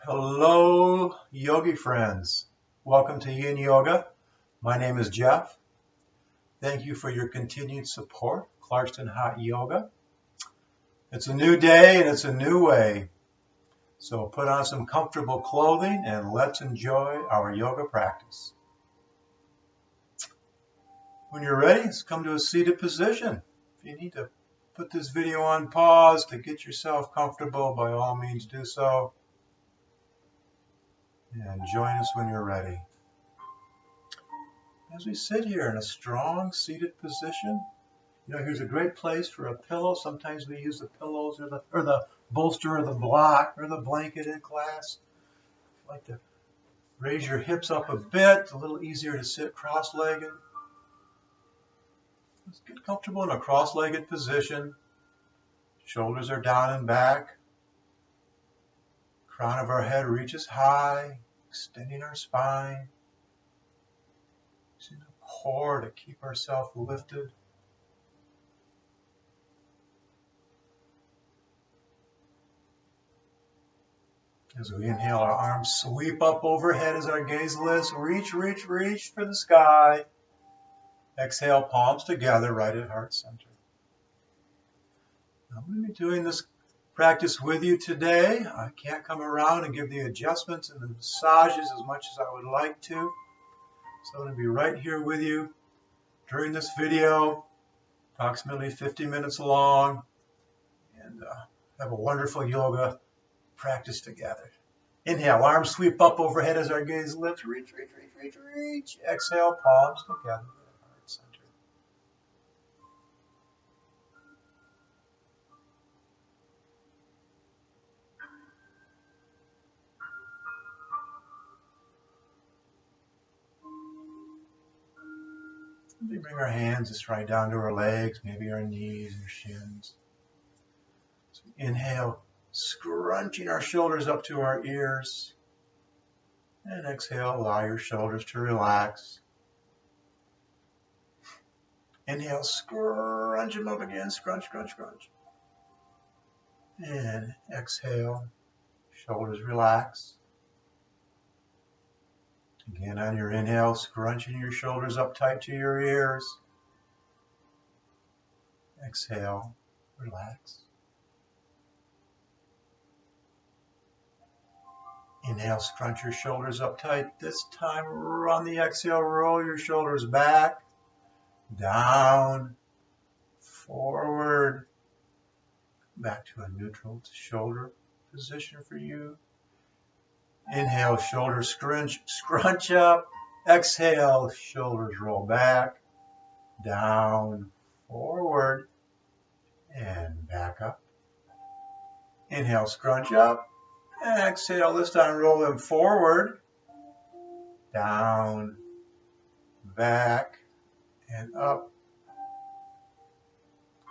Hello, yogi friends. Welcome to Yin Yoga. My name is Jeff. Thank you for your continued support, Clarkston Hot Yoga. It's a new day and it's a new way. So put on some comfortable clothing and let's enjoy our yoga practice. When you're ready, let's come to a seated position. If you need to put this video on pause to get yourself comfortable, by all means do so. And join us when you're ready. As we sit here in a strong seated position, here's a great place for a pillow. Sometimes we use the pillows or the bolster or the block or the blanket in class. If you like to raise your hips up a bit, it's a little easier to sit cross-legged. Let's get comfortable in a cross-legged position. Shoulders are down and back. Crown of our head reaches high, extending our spine. Using the core to keep ourselves lifted. As we inhale, our arms sweep up overhead as our gaze lifts. Reach, reach, reach for the sky. Exhale, palms together right at heart center. I'm going to be doing this practice with you today. I can't come around and give the adjustments and the massages as much as I would like to. So I'm going to be right here with you during this video, approximately 50 minutes long, and have a wonderful yoga practice together. Inhale, arms sweep up overhead as our gaze lifts. Reach, reach, reach, reach, reach. Exhale, palms together at heart center. We bring our hands just right down to our legs, maybe our knees or shins. So inhale, scrunching our shoulders up to our ears. And exhale, allow your shoulders to relax. Inhale, scrunch them up again. Scrunch, scrunch, scrunch. And exhale, shoulders relax. Again, on your inhale, scrunching your shoulders up tight to your ears. Exhale, relax. Inhale, scrunch your shoulders up tight. This time, on the exhale, roll your shoulders back, down, forward, back to a neutral shoulder position for you. Inhale, shoulders scrunch up. Exhale, shoulders roll back, down, forward, and back up. Inhale, scrunch up. Exhale, this time roll them forward, down, back, and up.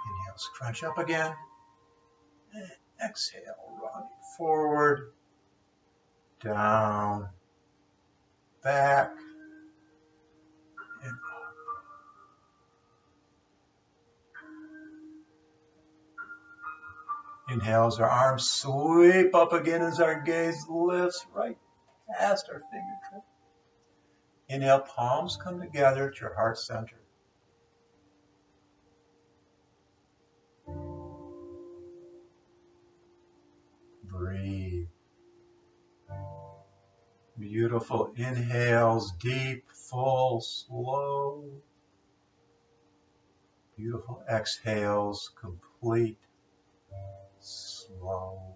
Inhale, scrunch up again. And exhale, rounding forward, down, back, and up. Inhale as our arms sweep up again as our gaze lifts right past our fingertip. Inhale, palms come together at your heart center. Breathe. Beautiful inhales, deep, full, slow. Beautiful exhales, complete, slow.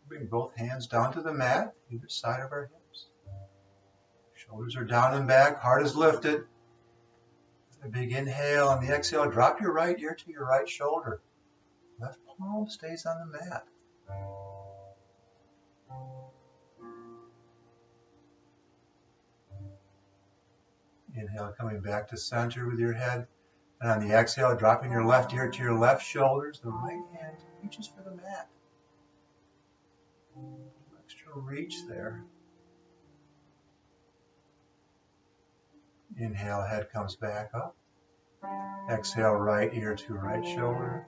Bring both hands down to the mat, either side of our hips. Shoulders are down and back, heart is lifted. A big inhale. On the exhale, drop your right ear to your right shoulder. Left palm stays on the mat. Inhale, coming back to center with your head. And on the exhale, dropping your left ear to your left shoulders. The right hand reaches for the mat. Extra reach there. Inhale, head comes back up. Exhale, right ear to right shoulder.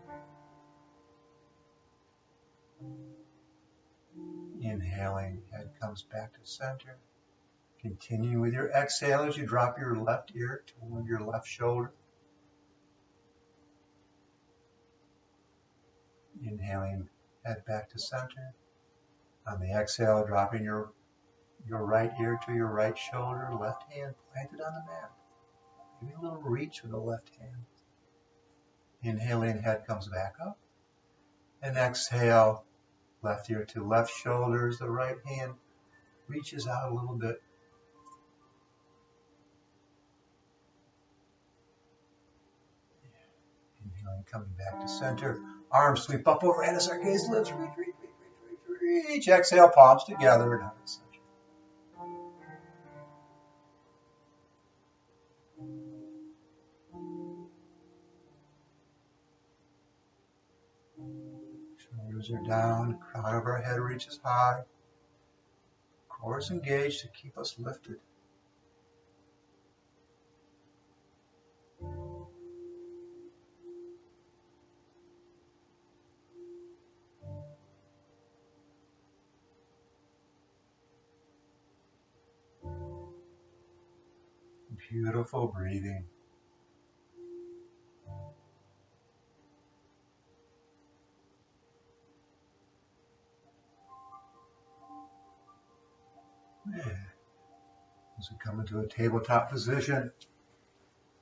Inhaling, head comes back to center. Continue with your exhale as you drop your left ear toward your left shoulder. Inhaling, head back to center. On the exhale, dropping your right ear to your right shoulder, left hand planted on the mat. Maybe a little reach with the left hand. Inhaling, head comes back up. And exhale, left ear to left shoulders, the right hand reaches out a little bit. Inhaling, coming back to center. Arms sweep up overhead as our gaze lifts. Reach. Exhale, palms together. Down to center. Shoulders are down. Crown of our head reaches high. Core is engaged to keep us lifted. Beautiful breathing. Yeah. As we come into a tabletop position,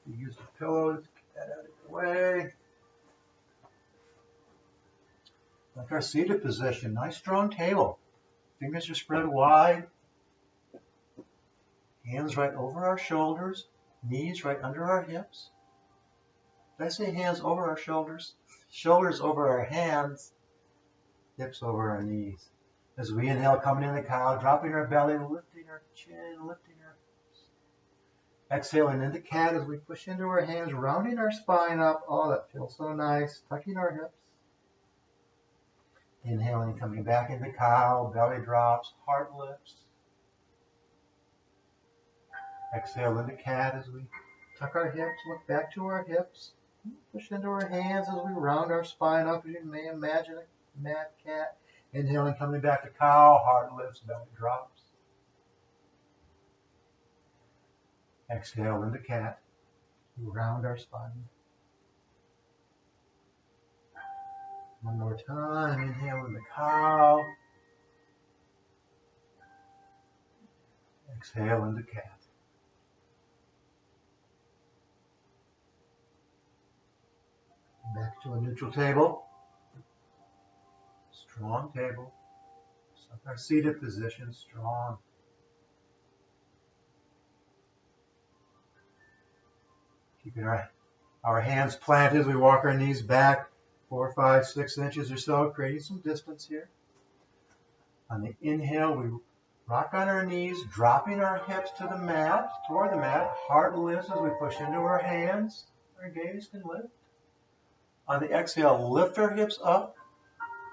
we use the pillows, get that out of the way. Like our seated position, nice strong table. Fingers are spread wide. Hands right over our shoulders, knees right under our hips. Did I say hands over our shoulders? Shoulders over our hands, hips over our knees. As we inhale, coming in the cow, dropping our belly, lifting our chin, lifting our hips. Exhaling into cat as we push into our hands, rounding our spine up. Oh, that feels so nice. Tucking our hips. Inhaling, coming back into cow, belly drops, heart lifts. Exhale into cat as we tuck our hips, look back to our hips, push into our hands as we round our spine up, as you may imagine a mad cat. Inhaling, coming back to cow, heart lifts, belly drops. Exhale into cat, round our spine. One more time, inhale into cow. Exhale into cat. Back to a neutral table. Strong table. Our seated position, strong. Keeping our hands planted as we walk our knees back 4, 5, 6 inches or so, creating some distance here. On the inhale, we rock on our knees, dropping our hips to the mat, toward the mat. Heart lifts as we push into our hands. Our gaze can lift. On the exhale, lift our hips up,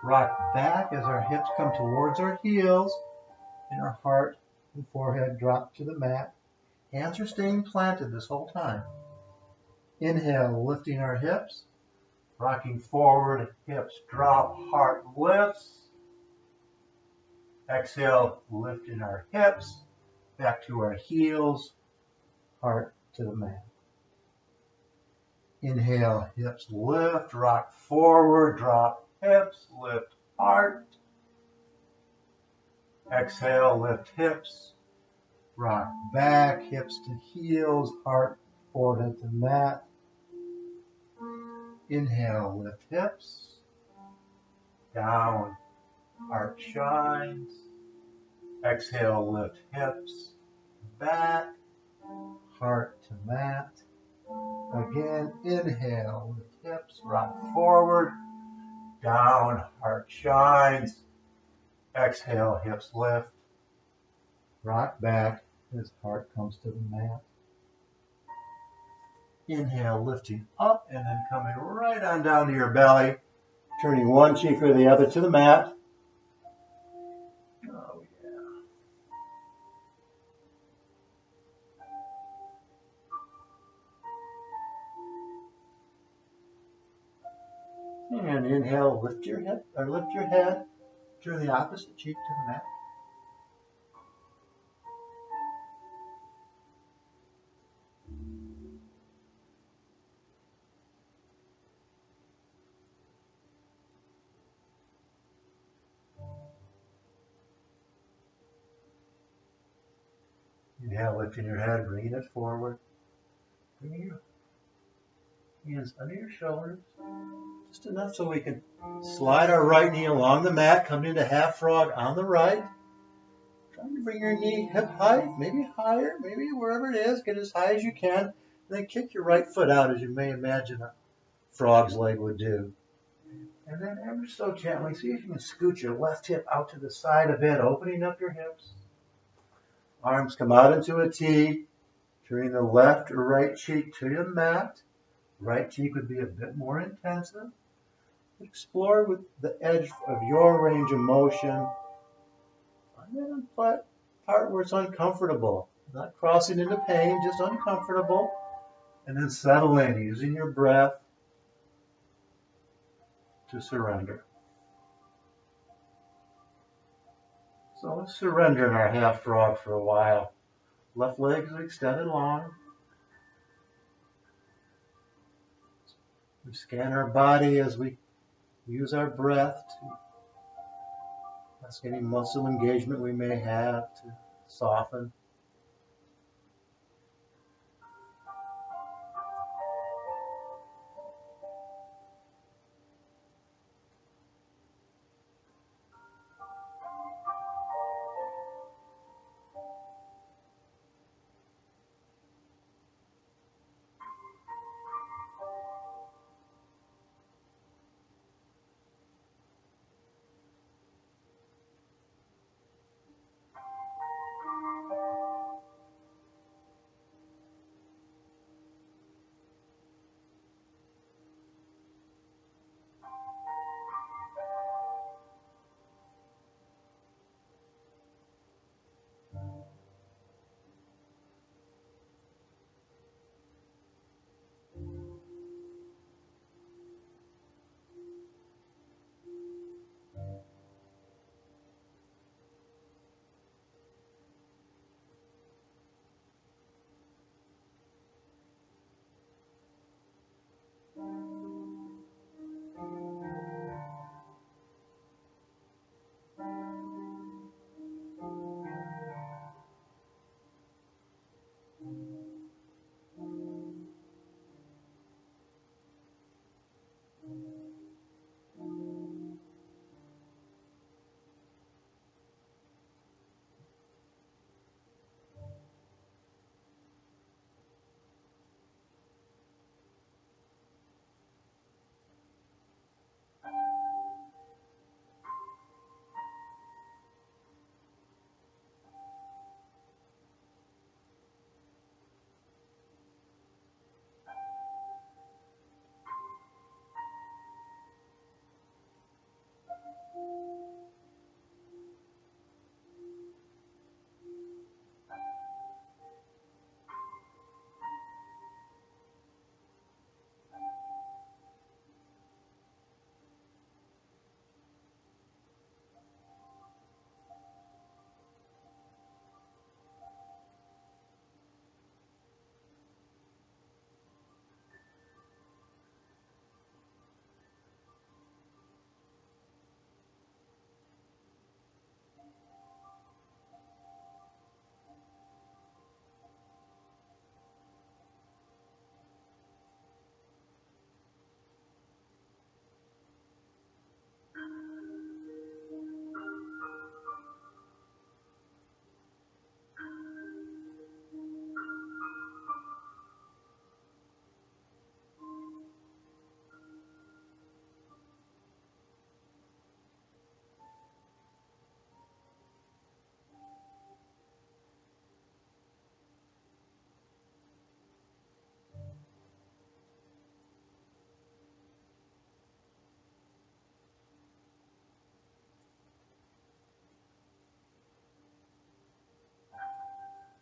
rock back as our hips come towards our heels, and our heart and forehead drop to the mat. Hands are staying planted this whole time. Inhale, lifting our hips, rocking forward, hips drop, heart lifts. Exhale, lifting our hips, back to our heels, heart to the mat. Inhale, hips lift, rock forward, drop hips, lift heart. Exhale, lift hips, rock back, hips to heels, heart, forehead to mat. Inhale, lift hips, down, heart shines. Exhale, lift hips, back, heart to mat. Again, inhale, lift hips, rock forward, down, heart shines. Exhale, hips lift, rock back as heart comes to the mat. Inhale, lifting up and then coming right on down to your belly, turning one cheek or the other to the mat. Oh, yeah. And inhale, lift your hip or lift your head. Turn the opposite cheek to the mat. Inhale, lifting your head, bringing it forward. Bringing your hands under your shoulders. Just enough so we can slide our right knee along the mat, come into half frog on the right. Trying to bring your knee hip height, maybe higher, maybe wherever it is. Get as high as you can. And then kick your right foot out as you may imagine a frog's leg would do. And then ever so gently, see if you can scoot your left hip out to the side a bit, opening up your hips. Arms come out into a T, turning the left or right cheek to your mat. Right cheek would be a bit more intensive. Explore with the edge of your range of motion. Find that part where it's uncomfortable. Not crossing into pain, just uncomfortable. And then settle in, using your breath to surrender. So let's surrender in our half frog for a while. Left leg is extended long. We scan our body as we use our breath to ask any muscle engagement we may have to soften.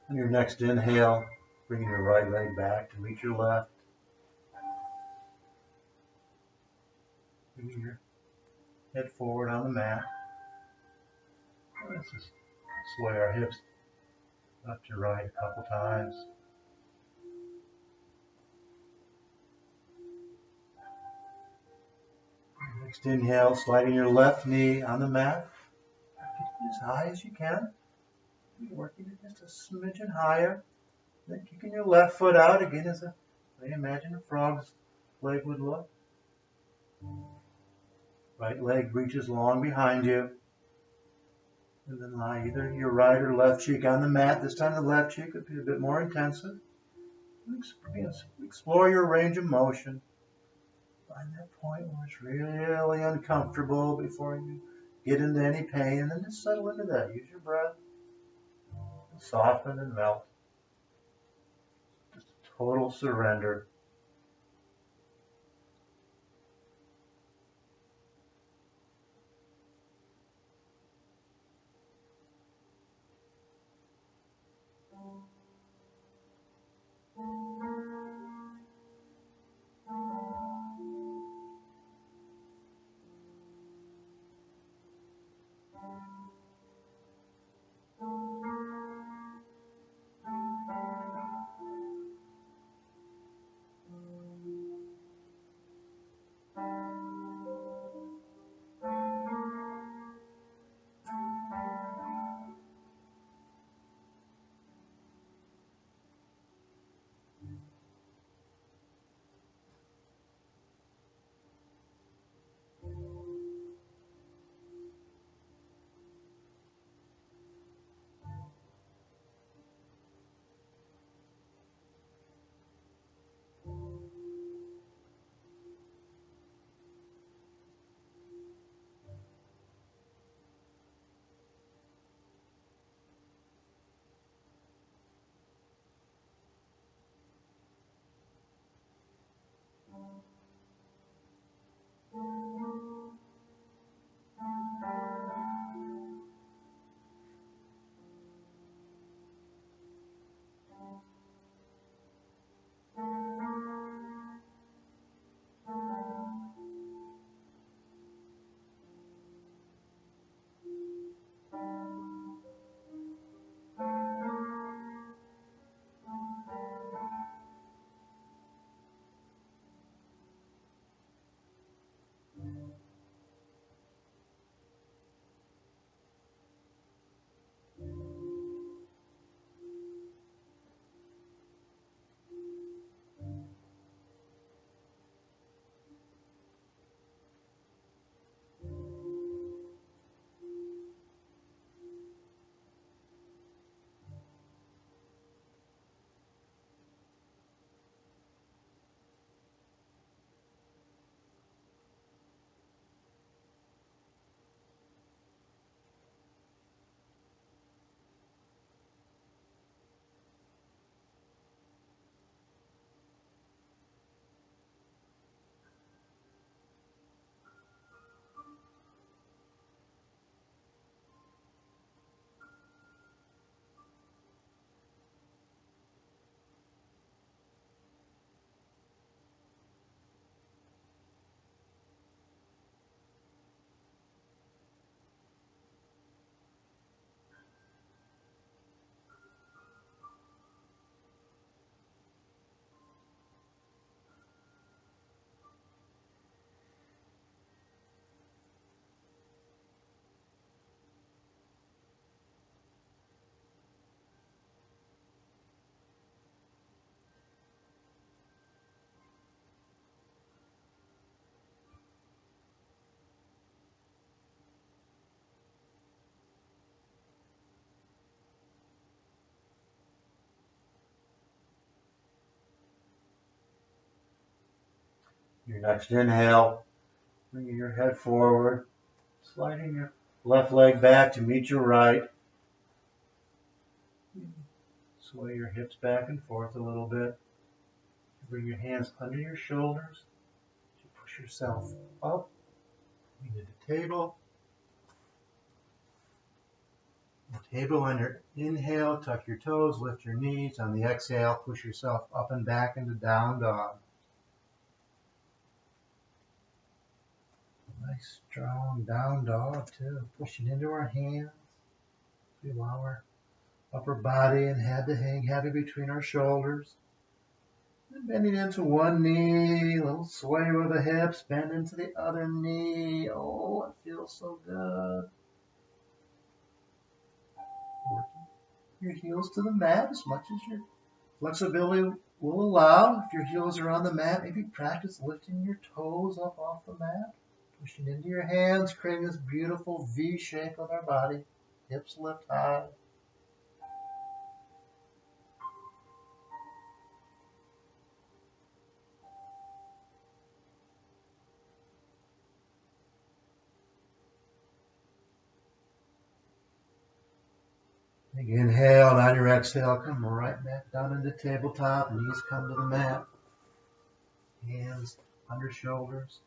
On your next inhale, bringing your right leg back to meet your left. Bringing your head forward on the mat. Let's just sway our hips left to right a couple times. Next inhale, sliding your left knee on the mat as high as you can. Working it just a smidgen higher. Then kicking your left foot out again as I imagine a frog's leg would look. Right leg reaches long behind you. And then lie either your right or left cheek on the mat. This time the left cheek would be a bit more intensive. Explore your range of motion. Find that point where it's really uncomfortable before you get into any pain, and then just settle into that. Use your breath. And soften and melt. Just total surrender. Your next inhale, bringing your head forward, sliding your left leg back to meet your right. Sway your hips back and forth a little bit. Bring your hands under your shoulders. Push yourself up into the table. The table on your inhale, tuck your toes, lift your knees. On the exhale, push yourself up and back into down dog. Nice strong down dog too. Pushing into our hands. We allow our upper body and head to hang heavy between our shoulders. And bending into one knee, a little sway with the hips, bend into the other knee. Oh, it feels so good. Working your heels to the mat as much as your flexibility will allow. If your heels are on the mat, maybe practice lifting your toes up off the mat, pushing into your hands, creating this beautiful V shape with our body. Hips lift high. Inhale, and on your exhale, come right back down into tabletop. Knees come to the mat. Hands under shoulders.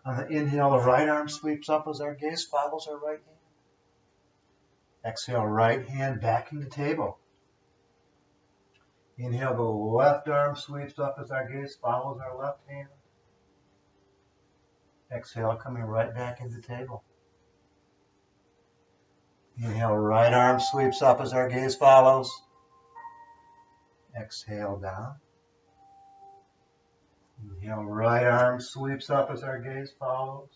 On the inhale, the right arm sweeps up as our gaze follows our right hand. Exhale, right hand backing the table. Inhale, the left arm sweeps up as our gaze follows our left hand. Exhale, coming right back into the table. Inhale, right arm sweeps up as our gaze follows. Exhale, down. Inhale, right arm sweeps up as our gaze follows.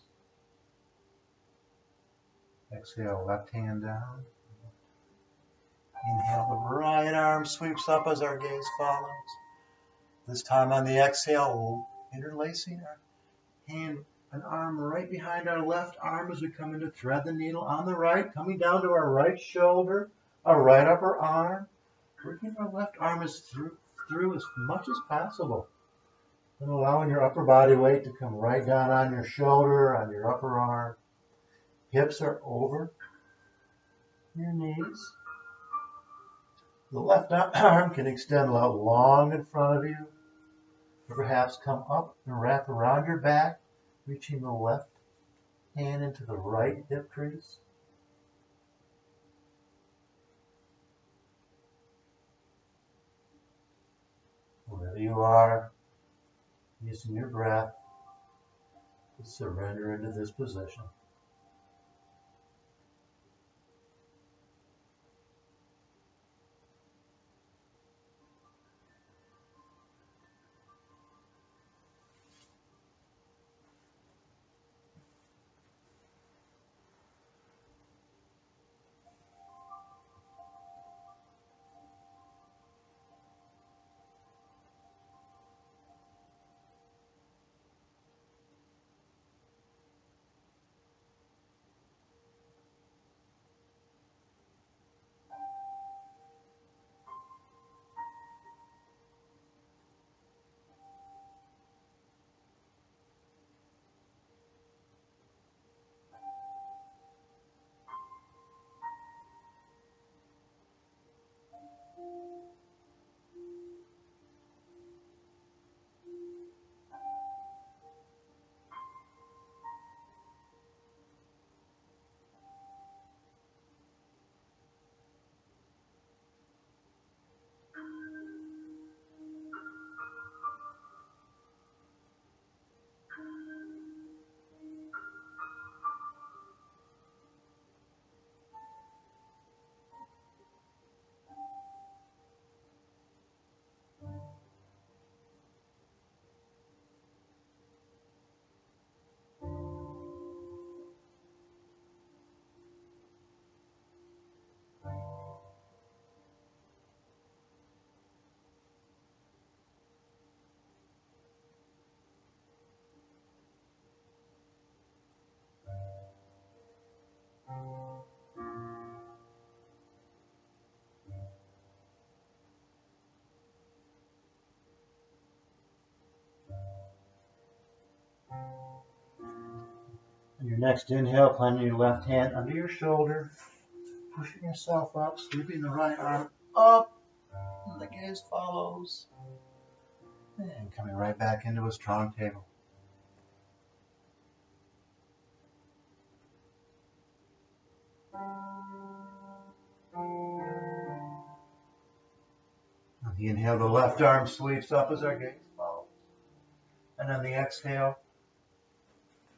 Exhale, left hand down. Inhale, the right arm sweeps up as our gaze follows. This time on the exhale, interlacing our hand and arm right behind our left arm as we come into thread the needle on the right, coming down to our right shoulder, our right upper arm. Working our left arm is through as much as possible. And allowing your upper body weight to come right down on your shoulder, on your upper arm. Hips are over your knees. The left arm can extend out long in front of you. Or perhaps come up and wrap around your back, reaching the left hand into the right hip crease. Wherever you are, using your breath to surrender into this position. On your next inhale, planting your left hand under your shoulder, pushing yourself up, sweeping the right arm up, and the gaze follows. And coming right back into a strong table. On the inhale, the left arm sweeps up as our gaze follows. And on the exhale,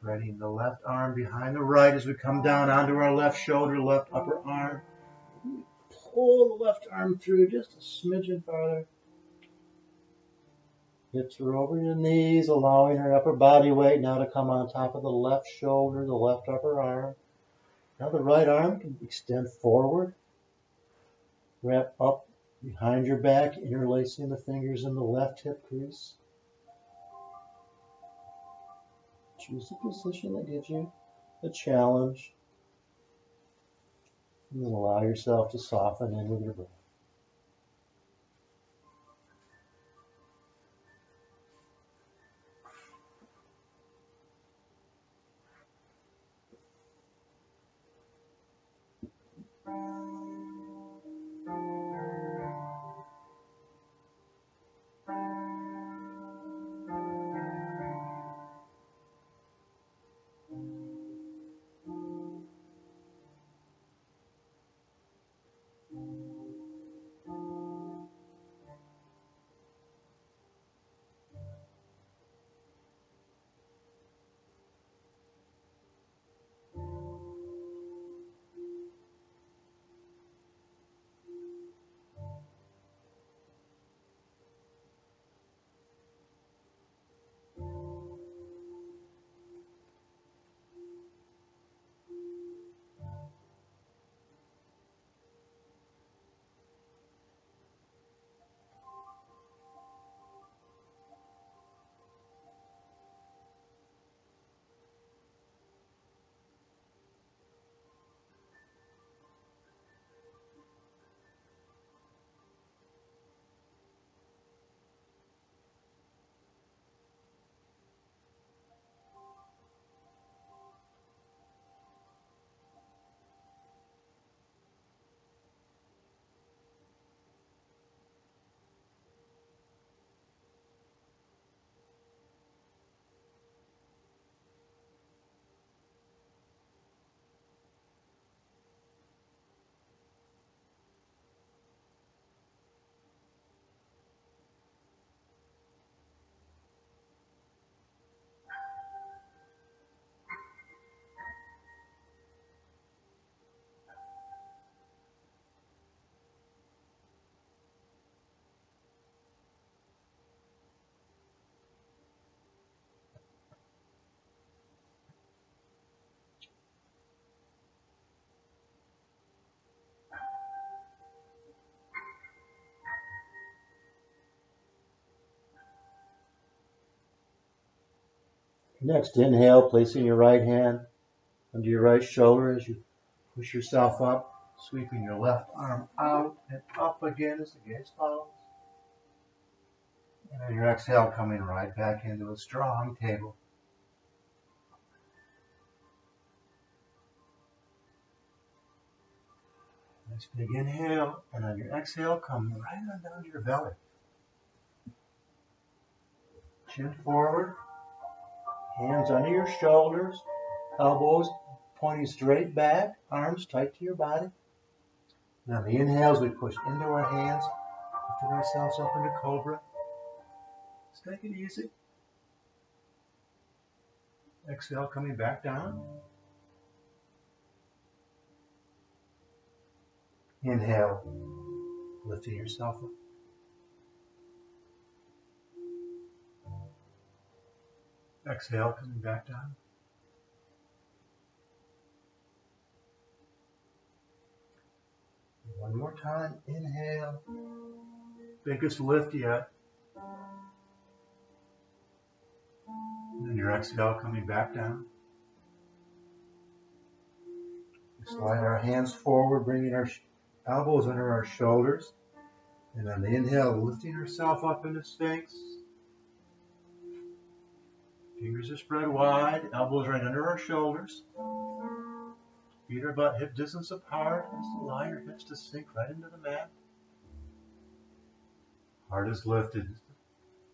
threading the left arm behind the right as we come down onto our left shoulder, left upper arm. pull the left arm through just a smidgen farther. Hips are over your knees, allowing her upper body weight now to come on top of the left shoulder, the left upper arm. Now the right arm can extend forward, wrap up behind your back, interlacing the fingers in the left hip crease. Choose a position that gives you a challenge. And then allow yourself to soften in with your breath. Next, inhale, placing your right hand under your right shoulder as you push yourself up, sweeping your left arm out and up again as the gaze follows. And on your exhale, coming right back into a strong table. Nice big inhale, and on your exhale, come right on down to your belly. Chin forward, hands under your shoulders, elbows pointing straight back, arms tight to your body. And on the inhales, we push into our hands, lifting ourselves up into cobra. Let's take it easy. Exhale, coming back down. Inhale, lifting yourself up. Exhale, coming back down. One more time. Inhale. Biggest lift yet. And then your exhale, coming back down. We slide our hands forward, bringing our elbows under our shoulders. And on the inhale, lifting ourselves up into Sphinx. Fingers are spread wide, elbows right under our shoulders. Feet are about hip distance apart. Just allow your hips to sink right into the mat. Heart is lifted.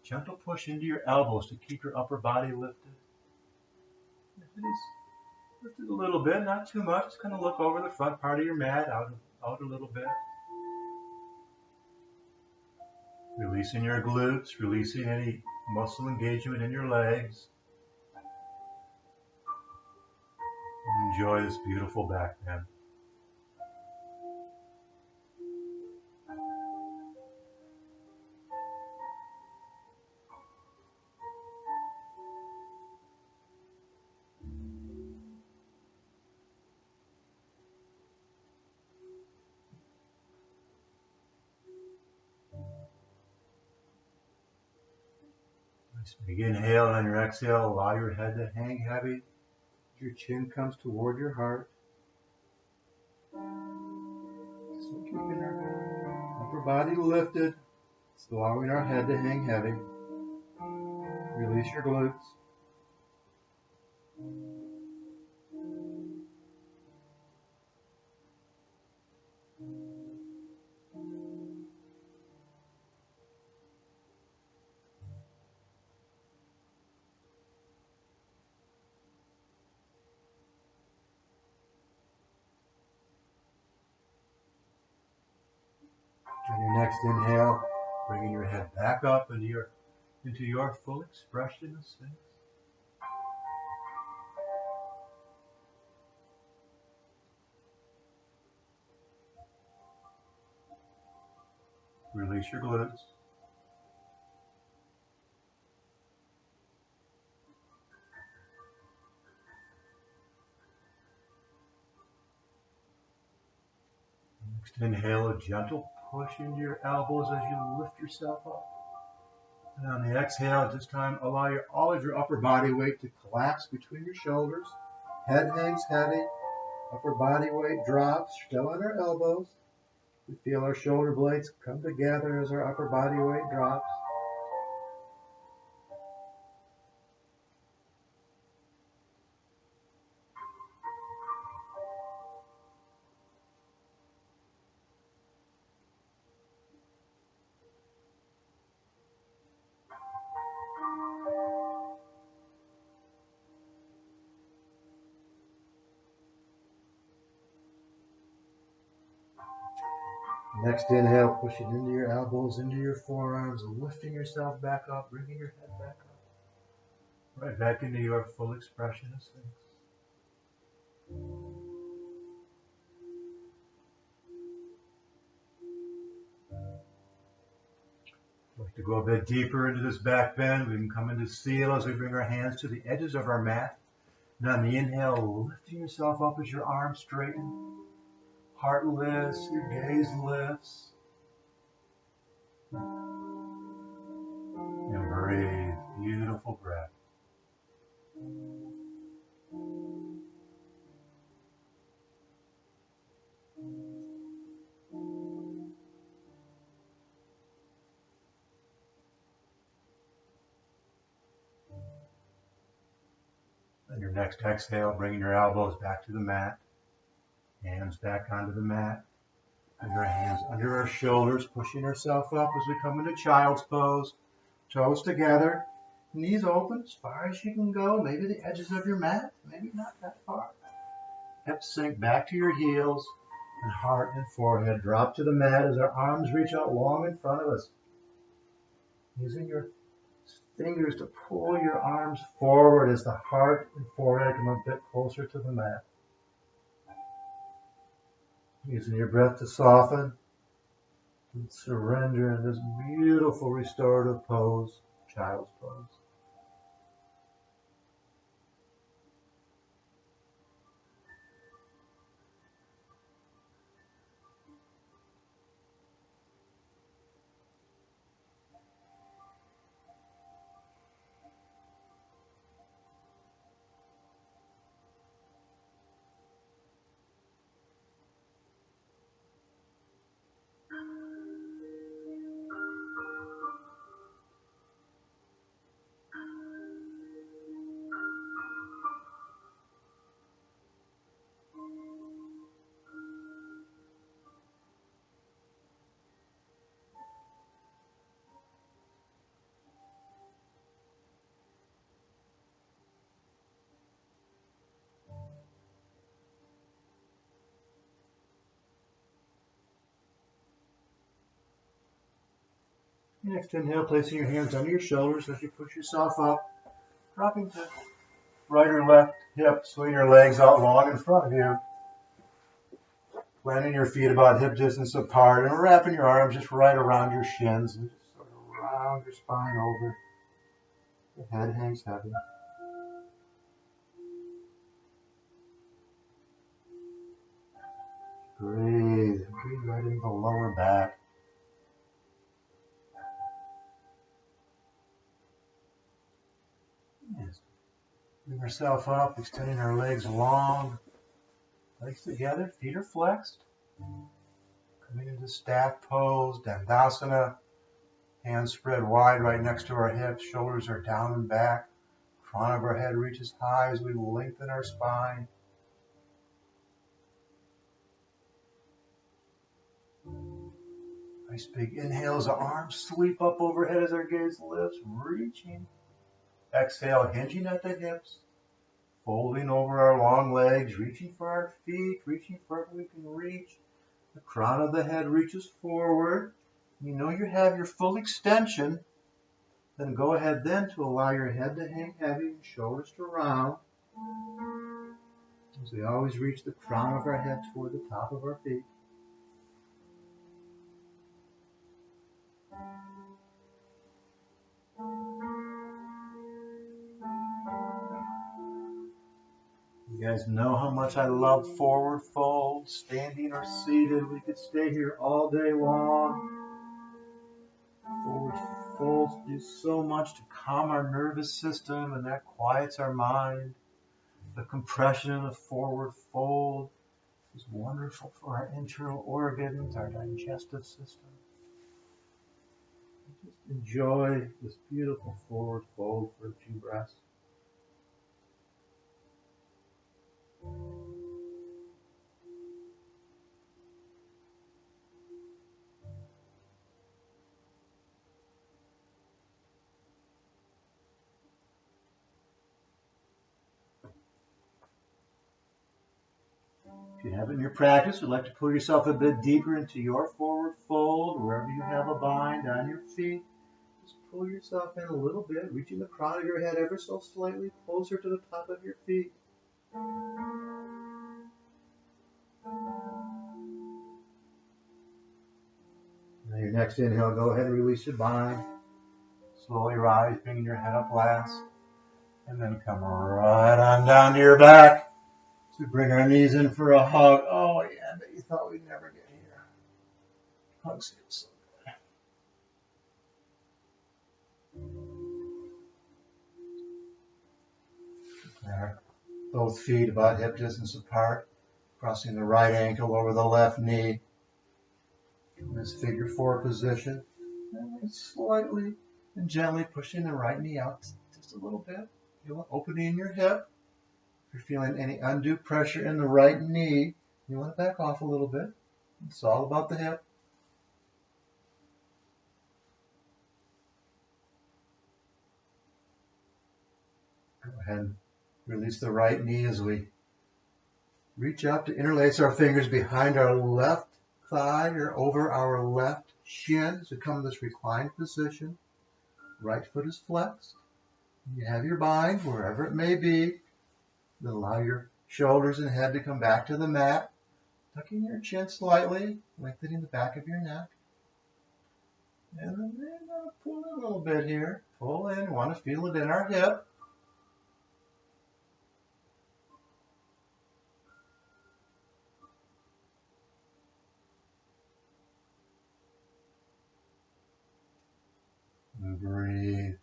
Gentle push into your elbows to keep your upper body lifted. If it is lifted a little bit, not too much, just kind of look over the front part of your mat, out a little bit. Releasing your glutes, releasing any muscle engagement in your legs. Enjoy this beautiful back bend. Big inhale, and on your exhale, allow your head to hang heavy. Your chin comes toward your heart. So keeping our upper body lifted, it's allowing our head to hang heavy. Release your glutes. On your next inhale, bringing your head back up into your full expression of Sphinx. Release your glutes. Next inhale, a gentle push into your elbows as you lift yourself up. And on the exhale, at this time, allow all of your upper body weight to collapse between your shoulders. Head hangs heavy. Upper body weight drops, still on our elbows. We feel our shoulder blades come together as our upper body weight drops. Next inhale, pushing into your elbows, into your forearms, lifting yourself back up, bringing your head back up. Right back into your full expression of Sphinx. I'd like to go a bit deeper into this back bend. We can come into seal as we bring our hands to the edges of our mat. And on the inhale, lifting yourself up as your arms straighten. Heart lifts, your gaze lifts. And breathe. Beautiful breath. And your next exhale, bringing your elbows back to the mat. Hands back onto the mat. And your hands under our shoulders, pushing ourselves up as we come into child's pose. Toes together, knees open as far as you can go. Maybe the edges of your mat, maybe not that far. Hips sink back to your heels, and heart and forehead drop to the mat as our arms reach out long in front of us. Using your fingers to pull your arms forward as the heart and forehead come a bit closer to the mat. Using your breath to soften and surrender in this beautiful restorative pose, child's pose. Next inhale, placing your hands under your shoulders as you push yourself up, dropping to right or left hip, swing your legs out long in front of you, planting your feet about hip distance apart, and wrapping your arms just right around your shins, and just sort of round your spine over. Your head hangs heavy. Breathe right into the lower back. Bring ourselves up, extending our legs long. Legs together, feet are flexed. Coming into staff pose, Dandasana. Hands spread wide right next to our hips. Shoulders are down and back. Crown of our head reaches high as we lengthen our spine. Nice big inhale as the arms sweep up overhead as our gaze lifts, reaching. Exhale, hinging at the hips. Folding over our long legs, reaching for our feet, reaching further we can reach. The crown of the head reaches forward. You know you have your full extension. Then go ahead then to allow your head to hang heavy and shoulders to round. As we always reach the crown of our head toward the top of our feet. You guys know how much I love forward fold, standing or seated. We could stay here all day long. Forward folds do so much to calm our nervous system, and that quiets our mind. The compression in the forward fold is wonderful for our internal organs, our digestive system. Just enjoy this beautiful forward fold for a few breaths. If you have it in your practice, you'd like to pull yourself a bit deeper into your forward fold, wherever you have a bind on your feet. Just pull yourself in a little bit, reaching the crown of your head ever so slightly closer to the top of your feet. Now your next inhale, go ahead and release your bind. Slowly rise, bringing your head up last. And then come right on down to your back. So we bring our knees in for a hug. Oh yeah, I bet you thought we'd never get here. Hugs feel so good. There. Both feet about hip distance apart. Crossing the right ankle over the left knee. In this figure four position. And slightly and gently pushing the right knee out just a little bit. Feel an opening in your hip. If you're feeling any undue pressure in the right knee, you want to back off a little bit. It's all about the hip. Go ahead and release the right knee as we reach up to interlace our fingers behind our left thigh or over our left shin as we come to this reclined position. Right foot is flexed. You have your bind wherever it may be. Then allow your shoulders and head to come back to the mat. Tucking your chin slightly, lengthening the back of your neck. And then we're going to pull in a little bit here. Pull in, want to feel it in our hip. And breathe.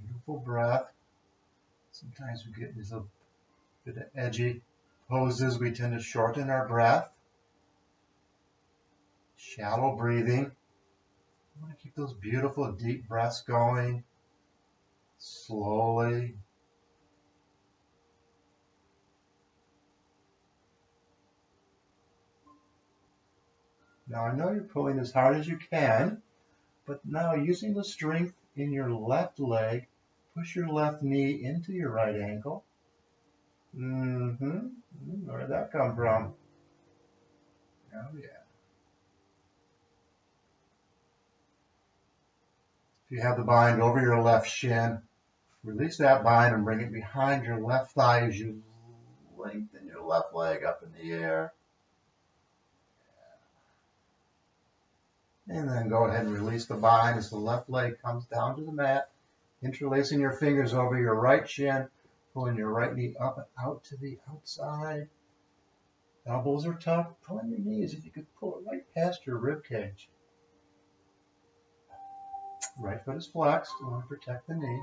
Beautiful breath. Sometimes we get these little bit of edgy poses. We tend to shorten our breath. Shallow breathing. You want to keep those beautiful deep breaths going. Slowly. Now I know you're pulling as hard as you can, but now using the strength in your left leg, push your left knee into your right ankle. Where did that come from? Oh yeah. If you have the bind over your left shin, release that bind and bring it behind your left thigh as you lengthen your left leg up in the air. And then go ahead and release the bind as the left leg comes down to the mat, interlacing your fingers over your right shin, pulling your right knee up and out to the outside. Elbows are tucked. Pull on your knees if you could pull it right past your rib cage. Right foot is flexed. You want to protect the knee.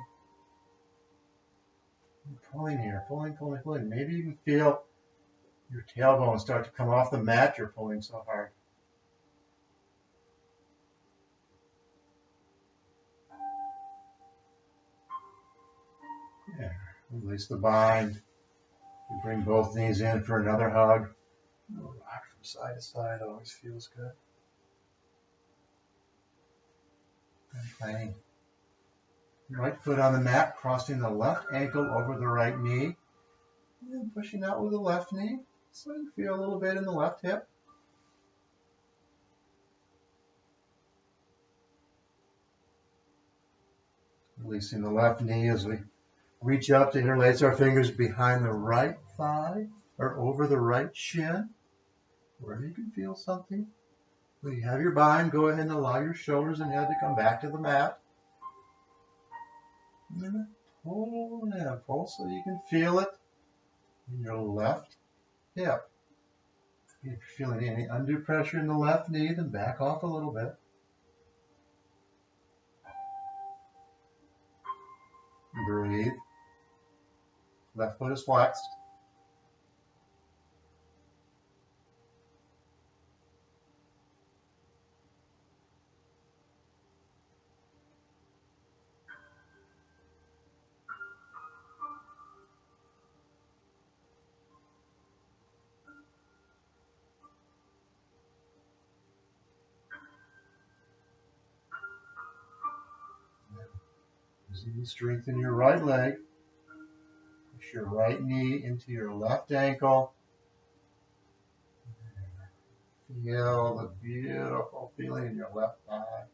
Pulling here, pulling, pulling, pulling. Maybe you can feel your tailbone start to come off the mat you're pulling so hard. Yeah. Release the bind. You bring both knees in for another hug. Rock from side to side always feels good. And planting right foot on the mat, crossing the left ankle over the right knee. And then pushing out with the left knee. So you feel a little bit in the left hip. Releasing the left knee as we reach up to interlace our fingers behind the right thigh or over the right shin, wherever you can feel something. When you have your bind, go ahead and allow your shoulders and head to come back to the mat. And then pull and pull so you can feel it in your left hip. If you're feeling any undue pressure in the left knee, then back off a little bit. Breathe. Left foot is flexed. As you strengthen your right leg, push your right knee into your left ankle. Feel the beautiful feeling in your left thigh,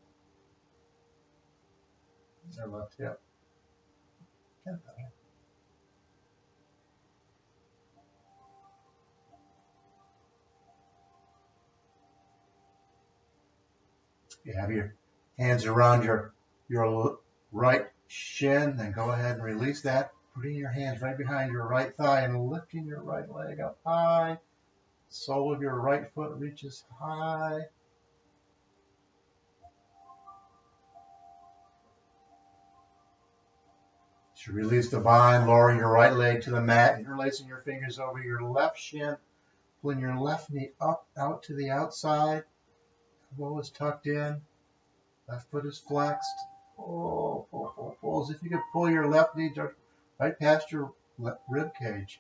your left hip. You have your hands around your right shin, then go ahead and release that. Putting your hands right behind your right thigh and lifting your right leg up high. Sole of your right foot reaches high. As you release the bind, lowering your right leg to the mat, interlacing your fingers over your left shin, pulling your left knee up out to the outside. Elbow is tucked in. Left foot is flexed. Pull, pull, pull, pull. As if you could pull your left knee right past your rib cage.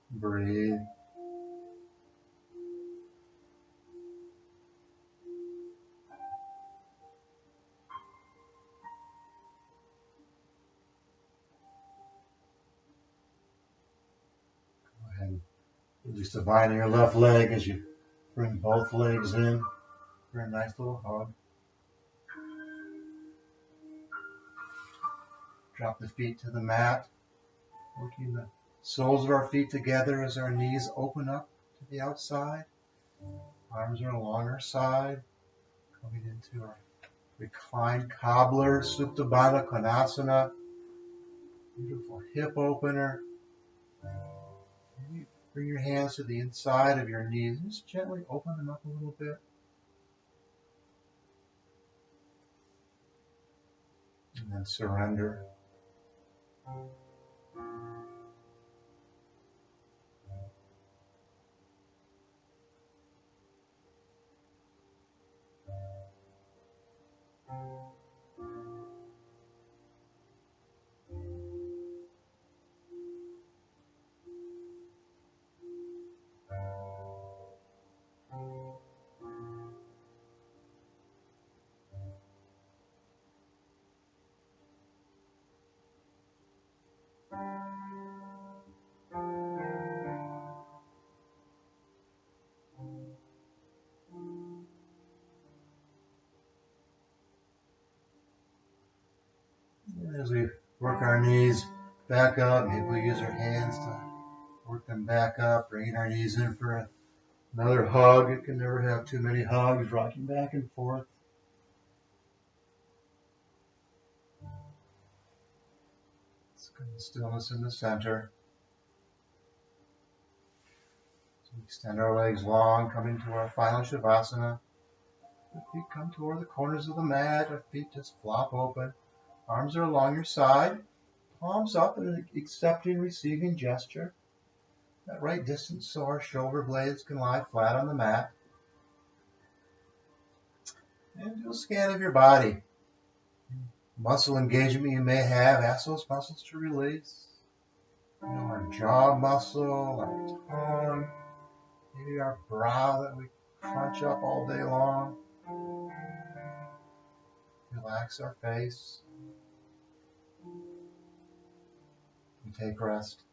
Breathe. Go ahead and release the bind in your left leg as you bring both legs in for a nice little hug. Drop the feet to the mat, working the soles of our feet together as our knees open up to the outside. Arms are along our side, coming into our reclined cobbler, Supta Baddha Konasana. Beautiful hip opener. Bring your hands to the inside of your knees. Just gently open them up a little bit. And then surrender. As we work our knees back up, maybe we use our hands to work them back up, bringing our knees in for another hug. You can never have too many hugs, rocking back and forth. Let's get the stillness in the center. So Extend our legs long, coming to our final Shavasana. The feet come toward the corners of the mat. Our feet just flop open. Arms are along your side. Palms up in an accepting, receiving gesture. That right distance so our shoulder blades can lie flat on the mat. And do a scan of your body. Muscle engagement you may have, ask those muscles to release. Our jaw muscle, our tongue, maybe our brow that we crunch up all day long. Relax our face. And take rest.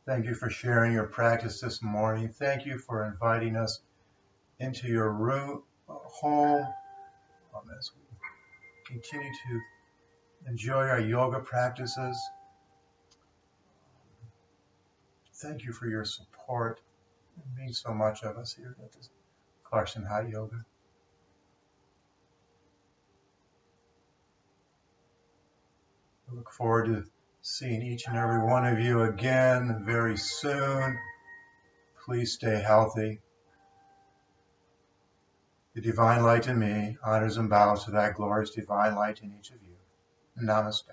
Thank you for sharing your practice this morning. Thank you for inviting us into your home as we continue to enjoy our yoga practices. Thank you for your support. It means so much of us here at this Clarkston Hot Yoga. I look forward to seeing each and every one of you again very soon. Please stay healthy. The divine light in me honors and bows to that glorious divine light in each of you. Namaste.